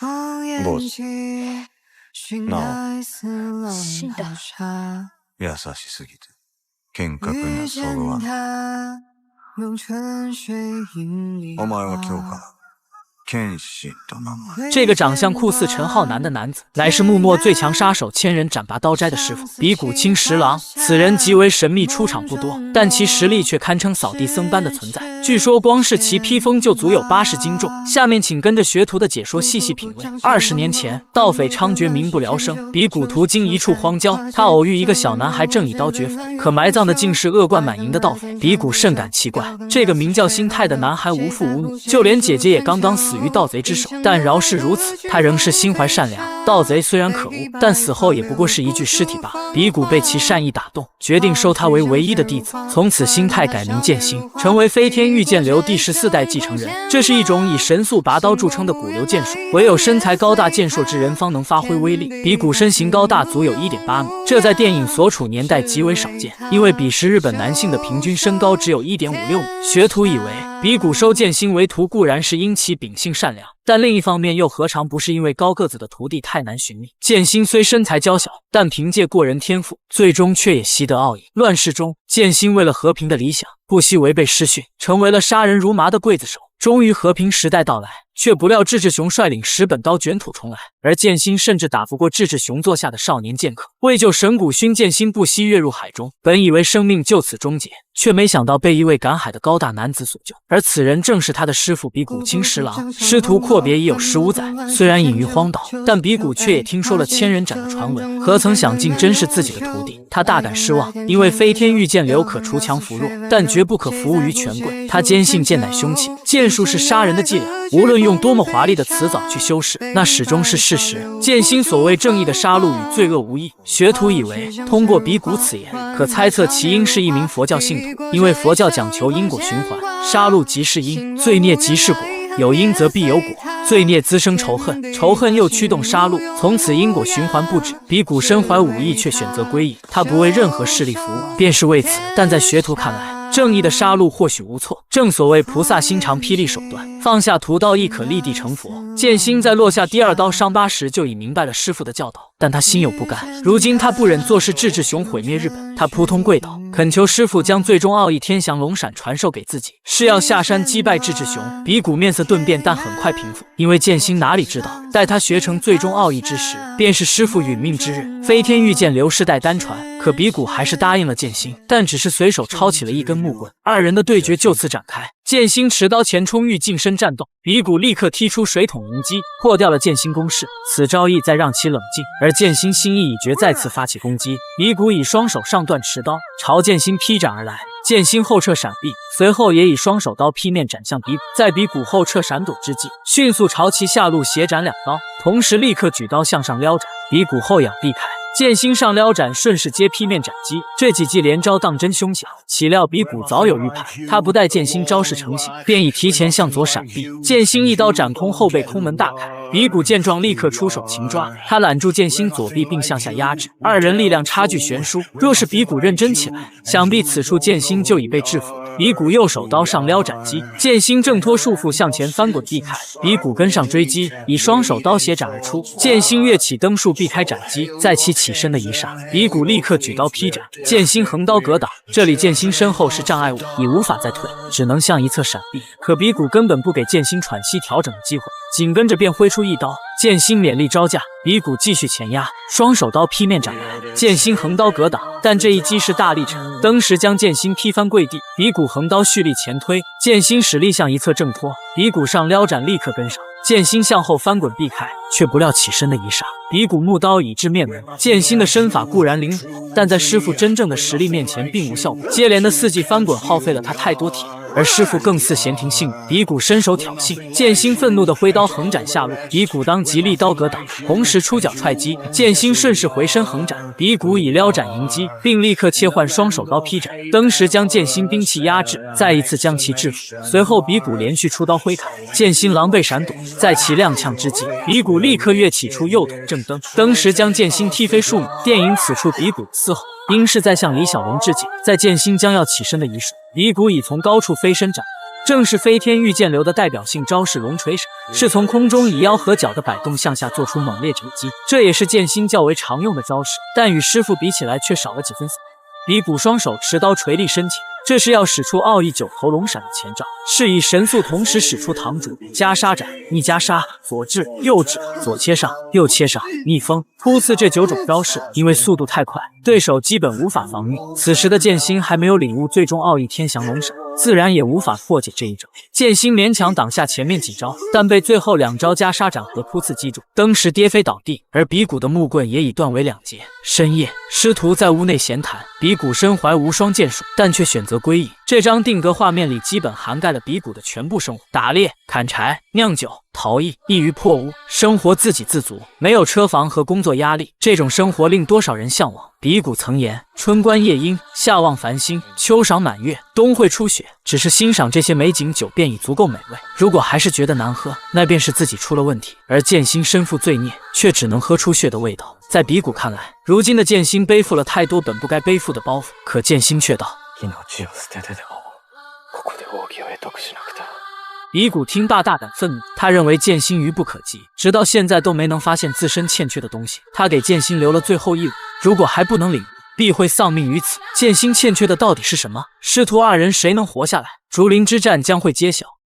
坊主なお死んだ。優しすぎて剣客にはそぐわぬ。お前は今日から剣心と名前。这个长相酷似陈浩南的男子，乃是幕末最强杀手千人斩拔刀斋的师傅比古清十郎。此人极为神秘，出场不多，但其实力却堪称扫地僧般的存在。据说光是其披风就足有80斤重。下面请跟着学徒的解说细细品味。20年前，盗匪猖獗，民不聊生。比古途经一处荒郊，他偶遇一个小男孩，正以刀掘坟，可埋葬的竟是恶贯满盈的盗匪。比古甚感奇怪，这个名叫心泰的男孩无父无母，就连姐姐也刚刚死于盗贼之手。但饶是如此，他仍是心怀善良。盗贼虽然可恶，但死后也不过是一具尸体罢了。比古被其善意打动，决定收他为唯一的弟子。从此，心泰改名剑心，成为飞天御剑流第14代继承人。这是一种以神速拔刀著称的古流剑术，唯有身材高大健硕之人方能发挥威力。比古身形高大，足有1.8米，这在电影所处年代极为少见，因为彼时日本男性的平均身高只有1.56米。学徒以为比古收剑心为徒固然是因其秉性善良，但另一方面又何尝不是因为高个子的徒弟太难寻觅。剑心虽身材娇小，但凭借过人天赋，最终却也习得奥义。乱世中，剑心为了和平的理想，不惜违背师训，成为了杀人如麻的刽子手。终于和平时代到来，却不料志志雄率领10本刀卷土重来，而剑心甚至打不过志志雄座下的少年剑客。为救神谷薰，剑心不惜跃入海中，本以为生命就此终结，却没想到被一位赶海的高大男子所救，而此人正是他的师傅比古清十郎。师徒阔别已有15载，虽然隐于荒岛，但比古却也听说了千人斩的传闻，何曾想竟真是自己的徒弟。他大感失望，因为飞天御剑流可除强扶弱，但绝不可服务于权贵。他坚信剑乃凶器，剑术是杀人的伎俩，无论用多么华丽的辞藻去修饰，那始终是事实。剑心所谓正义的杀戮与罪恶无异。学徒以为通过比古此言，可猜测其应是一名佛教信徒，因为佛教讲求因果循环，杀戮即是因，罪孽即是果，有因则必有果，罪孽滋生仇恨，仇恨又驱动杀戮，从此因果循环不止。比古身怀武艺，却选择皈依，他不为任何势力服务，便是为此。但在学徒看来，正义的杀戮或许无错，正所谓菩萨心肠，霹雳手段，放下屠刀亦可立地成佛。剑心在落下第2刀伤疤时就已明白了师父的教导，但他心有不甘。如今他不忍坐视志志雄毁灭日本，他扑通跪倒，恳求师父将最终奥义天降龙闪传授给自己，是要下山击败志志雄。比古面色顿变，但很快平复，因为剑心哪里知道，待他学成最终奥义之时，便是师父殒命之日。飞天御剑流世代单传，可比古还是答应了剑心，但只是随手抄起了一根木棍，二人的对决就此展开。剑心持刀前冲，欲近身战斗，比古立刻踢出水桶迎击，破掉了剑心攻势。此招意在让其冷静，而剑心心意已决，再次发起攻击。比古以双手上段持刀，朝剑心劈斩而来。剑心后撤闪避，随后也以双手刀劈面斩向比古，在比古后撤闪躲之际，迅速朝其下路斜斩2刀，同时立刻举刀向上撩斩，比古后仰避开。剑心上撩斩，顺势接劈面斩击，这几记连招当真凶险。岂料比古早有预判，他不待剑心招式成型，便已提前向左闪避。剑心一刀斩空，后背空门大开。比古见状，立刻出手擒抓，他揽住剑心左臂，并向下压制。二人力量差距悬殊，若是比古认真起来，想必此处剑心就已被制服。比古右手刀上撩斩击，剑心挣脱束缚向前翻滚避开，比古跟上追击，以双手刀斜斩而出。剑心跃起登树避开斩击，在其起身的一刹，比古立刻举刀劈斩，剑心横刀格挡。这里剑心身后是障碍物，已无法再退，只能向一侧闪避。可比古根本不给剑心喘息调整的机会，紧跟着便挥出一刀，剑心勉力招架，比古继续前压，双手刀劈面斩来，剑心横刀格挡，但这一击是大力沉，登时将剑心劈翻跪地。比古横刀蓄力前推，剑心使力向一侧挣脱，比古上撩斩立刻跟上，剑心向后翻滚避开，却不料起身的一刹，比古木刀已至面门。剑心的身法固然灵活，但在师傅真正的实力面前并无效果，接连的4记翻滚耗费了他太多体力，而师傅更似闲庭信物。比古伸手挑衅，剑心愤怒的挥刀横斩下路，比古当即力刀格挡，同时出脚踹击，剑心顺势回身横斩，比古以撩斩迎击，并立刻切换双手刀劈斩，登时将剑心兵器压制，再一次将其制服。随后比古连续出刀挥砍，剑心狼狈闪躲，在其踉跄之际，比古立刻跃起出右腿正蹬，登时将剑心踢飞数米。电影此处比古嘶吼，应是在向李小龙致敬。在剑心将要起身的一瞬，比古已从高处飞身斩，正是飞天御剑流的代表性招式龙锤手，是从空中以腰和脚的摆动向下做出猛烈肘击，这也是剑心较为常用的招式，但与师傅比起来却少了几分死。比古双手持刀垂立身前，这是要使出奥义九头龙闪的前兆，是以神速同时使出堂主、袈裟斩、逆袈裟、左至、右至、左切上、右切上、逆风、突刺这9种招式，因为速度太快，对手基本无法防御。此时的剑心还没有领悟最终奥义天翔龙闪，自然也无法破解这一招。剑心勉强挡下前面几招，但被最后2招袈裟斩和突刺击住，登时跌飞倒地。而比古的木棍也已断为2截。深夜，师徒在屋内闲谈，比古身怀无双剑术，但却选择归隐。这张定格画面里基本涵盖了比古的全部生活：打猎、砍柴、酿酒、陶艺，易于破屋，生活自给自足，没有车房和工作压力。这种生活令多少人向往。比古曾言：春观夜莺，夏望繁星，秋赏满月，冬会初雪。只是欣赏这些美景，酒便已足够美味。如果还是觉得难喝，那便是自己出了问题。而剑心身负罪孽，却只能喝出血的味道。在比古看来，如今的剑心背负了太多本不该背负的包袱，可剑心却道：比古听罢大感愤怒，他认为剑心愚不可及，直到现在都没能发现自身欠缺的东西。他给剑心留了最后一吻，如果还不能领悟，必会丧命于此。剑心欠缺的到底是什么？师徒2人谁能活下来？竹林之战将会揭晓。